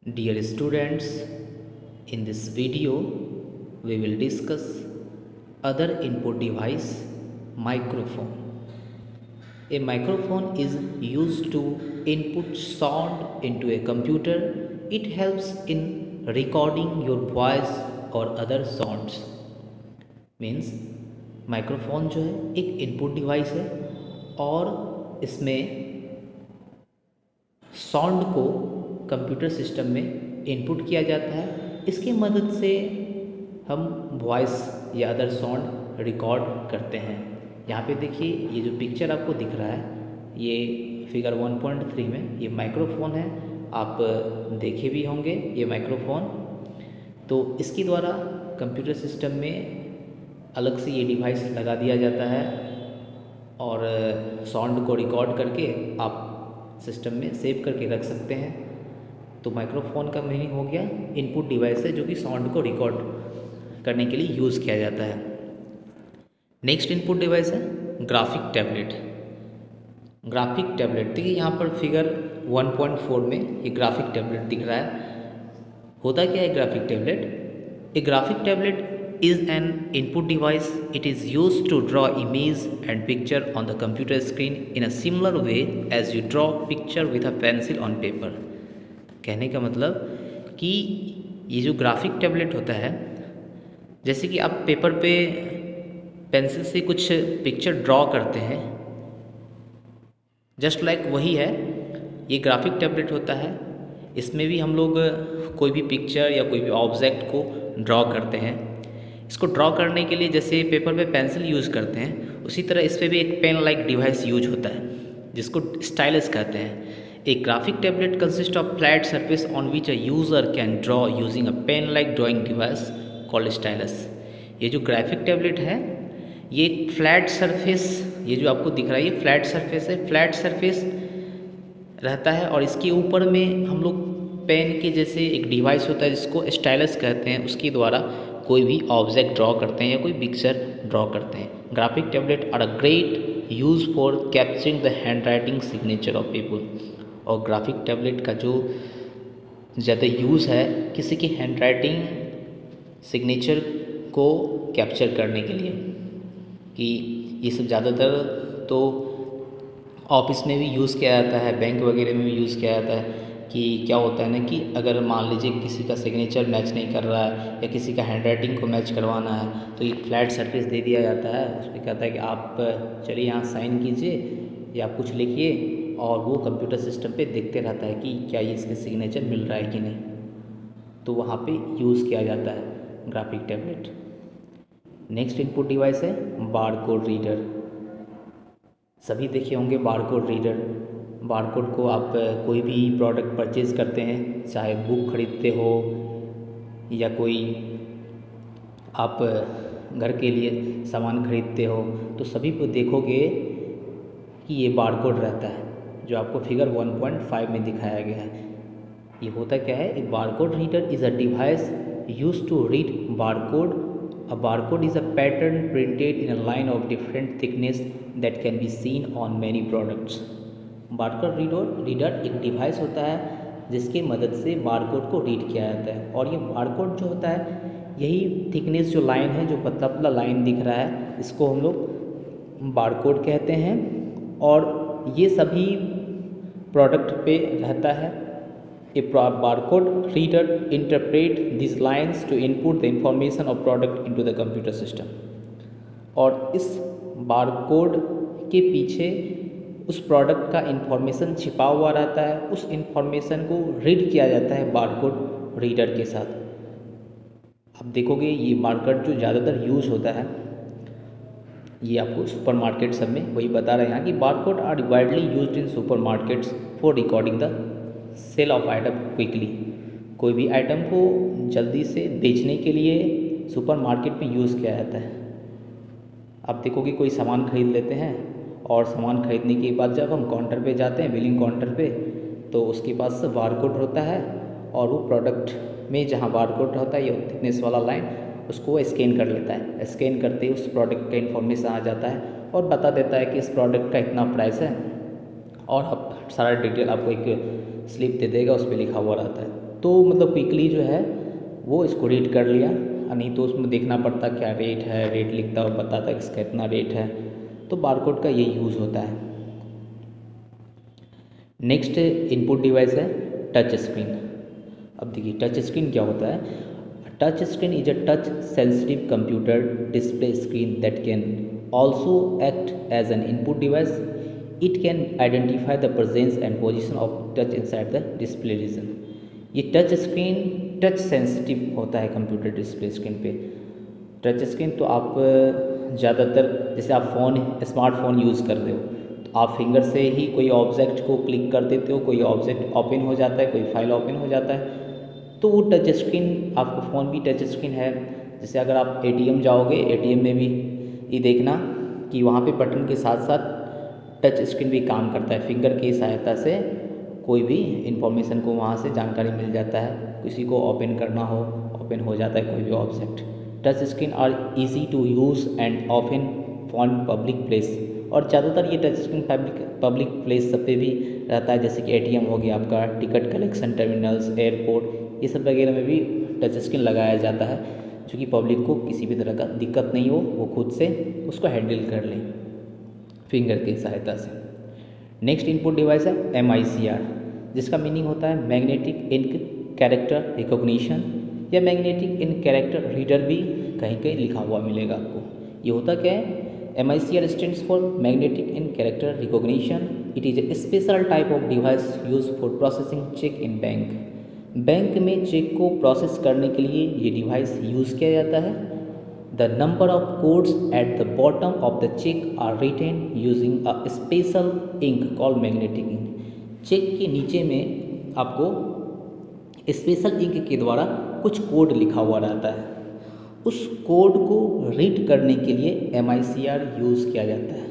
Dear students, in this video we will discuss other input device, microphone. A microphone is used to input sound into a computer. It helps in recording your voice or other sounds. Means microphone जो है एक input device है और इसमें sound को computer system में input किया जाता है। इसकी मदद से हम वॉइस या अदर साउंड रिकॉर्ड करते हैं। यहाँ पे देखिए, ये जो पिक्चर आपको दिख रहा है ये फिगर 1.3 में ये माइक्रोफोन है। आप देखे भी होंगे ये माइक्रोफोन। तो इसके द्वारा कंप्यूटर सिस्टम में अलग से ये डिवाइस लगा दिया जाता है और साउंड को रिकॉर्ड करके आप सिस्टम में सेव करके रख सकते हैं। तो माइक्रोफोन का मीनिंग हो गया इनपुट डिवाइस है जो कि साउंड को रिकॉर्ड करने के लिए यूज़ किया जाता है। नेक्स्ट इनपुट डिवाइस है ग्राफिक टैबलेट। ग्राफिक टैबलेट देखिए, यहाँ पर फिगर 1.4 में ये ग्राफिक टैबलेट दिख रहा है। होता क्या है graphic tablet? A graphic tablet is an input device. It is used to draw image and picture on the computer screen in a similar way as you draw picture with a pencil on paper. कहने का मतलब कि ये जो graphic tablet होता है, जैसे कि आप पेपर पे पेंसिल से कुछ पिक्चर ड्रॉ करते हैं, जस्ट लाइक वही है ये ग्राफिक टैबलेट होता है। इसमें भी हम लोग कोई भी पिक्चर या कोई भी ऑब्जेक्ट को ड्रॉ करते हैं। इसको ड्रॉ करने के लिए जैसे पेपर पे पेंसिल यूज़ करते हैं, उसी तरह इस पर भी एक पेन लाइक डिवाइस यूज होता है जिसको स्टाइलस कहते हैं। A graphic tablet consist of flat surface on which a user can draw using a pen like drawing device called stylus. ये जो ग्राफिक टैबलेट है ये एक फ्लैट सरफेस, ये जो आपको दिख रहा है ये फ्लैट सरफेस है। फ्लैट सरफेस रहता है और इसके ऊपर में हम लोग पेन के जैसे एक डिवाइस होता है जिसको स्टाइलस कहते हैं, उसके द्वारा कोई भी ऑब्जेक्ट ड्रॉ करते हैं या कोई पिक्चर ड्रॉ करते हैं। Graphic tablet are a great use for capturing the handwriting signature of people. और ग्राफिक टैबलेट का जो ज़्यादा यूज़ है किसी की हैंड राइटिंग सिग्नेचर को कैप्चर करने के लिए, कि ये सब ज़्यादातर तो ऑफिस में भी यूज़ किया जाता है, बैंक वगैरह में भी यूज़ किया जाता है। कि क्या होता है ना कि अगर मान लीजिए किसी का सिग्नेचर मैच नहीं कर रहा है या किसी का हैंड राइटिंग को मैच करवाना है तो एक फ्लैट सरफेस दे दिया जाता है। उस पर कहता है कि आप चलिए यहाँ साइन कीजिए या आप कुछ लिखिए, और वो कंप्यूटर सिस्टम पे देखते रहता है कि क्या ये इसके सिग्नेचर मिल रहा है कि नहीं। तो वहाँ पे यूज़ किया जाता है graphic tablet. Next input device है बारकोड रीडर। सभी देखे होंगे बारकोड रीडर। बारकोड को आप कोई भी प्रोडक्ट परचेज़ करते हैं, चाहे बुक खरीदते हो या कोई आप घर के लिए सामान खरीदते हो, तो सभी को देखोगे कि ये बारकोड रहता है जो आपको फिगर 1.5 में दिखाया गया है। ये होता क्या है? A barcode reader is a device use to read barcode. A barcode is a pattern printed in a line of different thickness that can be seen on many products. Barcode reader एक device होता है जिसकी मदद से barcode को read किया जाता है। और ये बारकोड जो होता है, यही थिकनेस जो लाइन है, जो पतला पतला लाइन दिख रहा है, इसको हम लोग बारकोड कहते हैं। और ये सभी प्रोडक्ट पे रहता है। A barcode reader interpret this lines to input the information of product into the computer system. और इस बारकोड के पीछे उस प्रोडक्ट का इंफॉर्मेशन छिपा हुआ रहता है, उस इंफॉर्मेशन को रीड किया जाता है बारकोड रीडर के साथ। आप देखोगे ये बारकोड जो ज़्यादातर यूज़ होता है, ये आपको सुपरमार्केट सब में वही बता रहे हैं यहाँ कि barcode are widely used in supermarkets for recording the sale of item quickly. कोई भी आइटम को जल्दी से बेचने के लिए सुपरमार्केट में यूज़ किया जाता है। आप देखोगे कोई सामान खरीद लेते हैं और सामान खरीदने के बाद जब हम काउंटर पे जाते हैं, बिलिंग काउंटर पे, तो उसके पास बारकोड होता है और वो प्रोडक्ट में जहाँ बारकोड होता है, ये थिकनेस वाला लाइन, उसको स्कैन कर लेता है। स्कैन करते ही उस प्रोडक्ट का इन्फॉर्मेशन आ जाता है और बता देता है कि इस प्रोडक्ट का इतना प्राइस है, और अब सारा डिटेल आपको एक स्लिप दे देगा, उस पर लिखा हुआ रहता है। तो मतलब क्विकली जो है वो इसको रीड कर लिया, नहीं तो उसमें देखना पड़ता क्या रेट है, रेट लिखता और बताता इसका इतना रेट है। तो बारकोड का यही यूज़ होता है। नेक्स्ट इनपुट डिवाइस है टच स्क्रीन। अब देखिए टच स्क्रीन क्या होता है। Touch screen is a touch sensitive computer display screen that can also act as an input device. It can identify the presence and position of touch inside the display region. ये touch screen touch sensitive होता है computer display screen पे। Touch screen तो आप ज़्यादातर जैसे आप smartphone use कर रहे हो तो आप फिंगर से ही कोई ऑब्जेक्ट को क्लिक कर देते हो, कोई ऑब्जेक्ट ओपन हो जाता है, कोई फाइल ओपन हो जाता है, तो वो टच स्क्रीन आपका फ़ोन भी टच स्क्रीन है। जैसे अगर आप एटीएम जाओगे, एटीएम में भी ये देखना कि वहाँ पे बटन के साथ साथ टच स्क्रीन भी काम करता है। फिंगर की सहायता से कोई भी इंफॉर्मेशन को वहाँ से जानकारी मिल जाता है, किसी को ओपन करना हो ओपन हो जाता है कोई भी object. Touch screen are easy to use and often found public place. और ज़्यादातर ये टच स्क्रीन पब्लिक प्लेस सब पे भी रहता है, जैसे कि एटीएम हो गया आपका, टिकट कलेक्शन टर्मिनल्स, एयरपोर्ट, ये सब वगैरह में भी टच स्क्रीन लगाया जाता है, जो कि पब्लिक को किसी भी तरह का दिक्कत नहीं हो, वो खुद से उसको हैंडल कर लें फिंगर की सहायता से। नेक्स्ट इनपुट डिवाइस है MICR, जिसका मीनिंग होता है मैग्नेटिक इंक कैरेक्टर रिकॉग्निशन, या मैग्नेटिक इंक कैरेक्टर रीडर भी कहीं कहीं लिखा हुआ मिलेगा आपको। ये होता क्या है? MICR stands for magnetic ink character recognition. It is a special type of device use for processing cheque in bank. Bank में चेक को प्रोसेस करने के लिए ये डिवाइस यूज़ किया जाता है। The number of codes at the bottom of the check are written using a special ink called magnetic ink। Cheque के नीचे में आपको स्पेशल इंक के द्वारा कुछ कोड लिखा हुआ रहता है, उस कोड को रीड करने के लिए MICR यूज़ किया जाता है।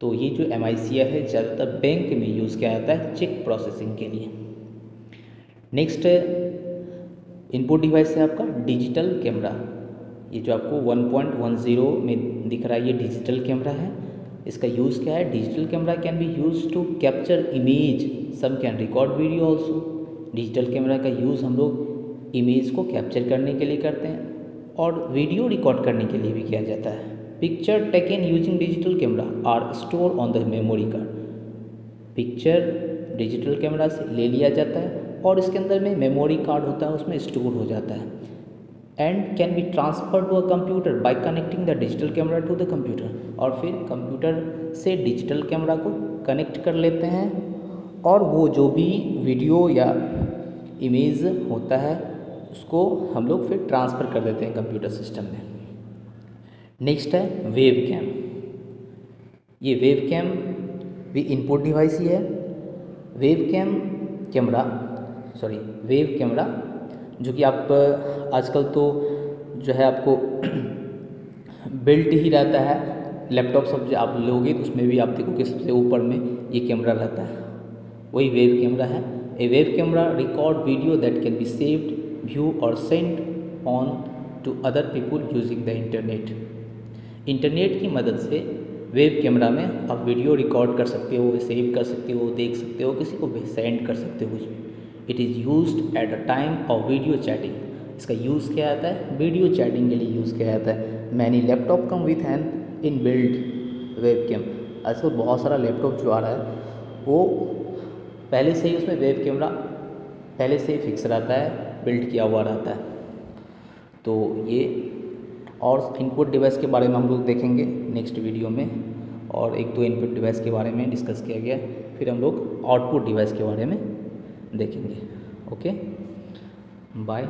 तो ये जो MICR है ज़्यादातर बैंक में यूज़ किया जाता है चेक प्रोसेसिंग के लिए। नेक्स्ट इनपुट डिवाइस है आपका डिजिटल कैमरा। ये जो आपको 1.10 में दिख रहा है ये डिजिटल कैमरा है। इसका यूज़ क्या है? Digital camera can be use to capture image, some can record video also. Digital camera का यूज़ हम लोग इमेज को कैप्चर करने के लिए करते हैं और वीडियो रिकॉर्ड करने के लिए भी किया जाता है। Picture taken using digital camera are store on the memory card. Picture digital camera से ले लिया जाता है और इसके अंदर में मेमोरी कार्ड होता है, उसमें स्टोर हो जाता है and can be transfer to a computer by connecting the digital camera to the computer. और फिर कंप्यूटर से डिजिटल कैमरा को कनेक्ट कर लेते हैं और वो जो भी वीडियो या इमेज होता है उसको हम लोग फिर ट्रांसफ़र कर देते हैं कंप्यूटर सिस्टम में। नेक्स्ट है वेब कैम। ये वेब कैम भी इनपुट डिवाइस ही है। वेब कैमरा जो कि आप आजकल तो जो है आपको बिल्ट ही रहता है। लैपटॉप सब जो आप लोगे तो उसमें भी आप देखो कि सबसे ऊपर में ये कैमरा रहता है, वही वेब कैमरा है। A web camera record video that can be saved, view और send on to other people using the internet. Internet की मदद से वेब कैमरा में आप वीडियो रिकॉर्ड कर सकते हो, सेव कर सकते हो, देख सकते हो, किसी को भी सेंड कर सकते हो कुछ भी। It is used at a time of video chatting. इसका यूज़ किया जाता है वीडियो चैटिंग के लिए यूज़ किया जाता है। Many laptop come with an in build webcam. आजकल बहुत सारा लैपटॉप जो आ रहा है वो पहले से ही उसमें वेब कैमरा पहले से ही फिक्स रहता है, बिल्ड किया हुआ रहता है। तो ये और इनपुट डिवाइस के बारे में हम लोग देखेंगे नेक्स्ट वीडियो में, और एक दो इनपुट डिवाइस के बारे में डिस्कस किया गया, फिर हम लोग आउटपुट डिवाइस के बारे में देखेंगे। Okay, bye.